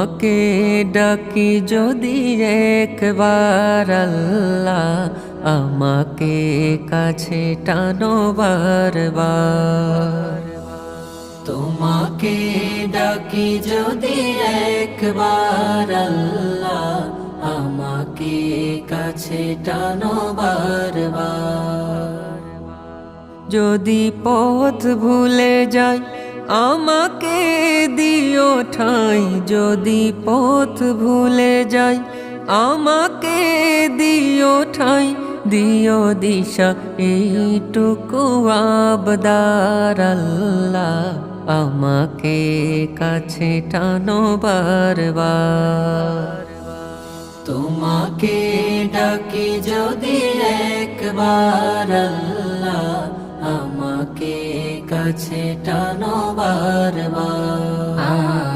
তোমাকে ডাকি যদি একবার আল্লাহ, আমাকে কাছে টানো বারবার। তোমাকে ডাকি যদি একবার আল্লাহ, আমাকে কাছে টানো বারবার। যদি পথ ভুলে যাই আমাকে দিও ঠাঁই, যদি পথ ভুলে যাই আমাকে দিও ঠাঁই, দিও দিশা এইটুকু আবদার আল্লাহ, আমাকে কাছে টানো বারবার। তোমাকে ডাকি যদি একবার আল্লাহ, আমাকে কাছে টানো বারবার।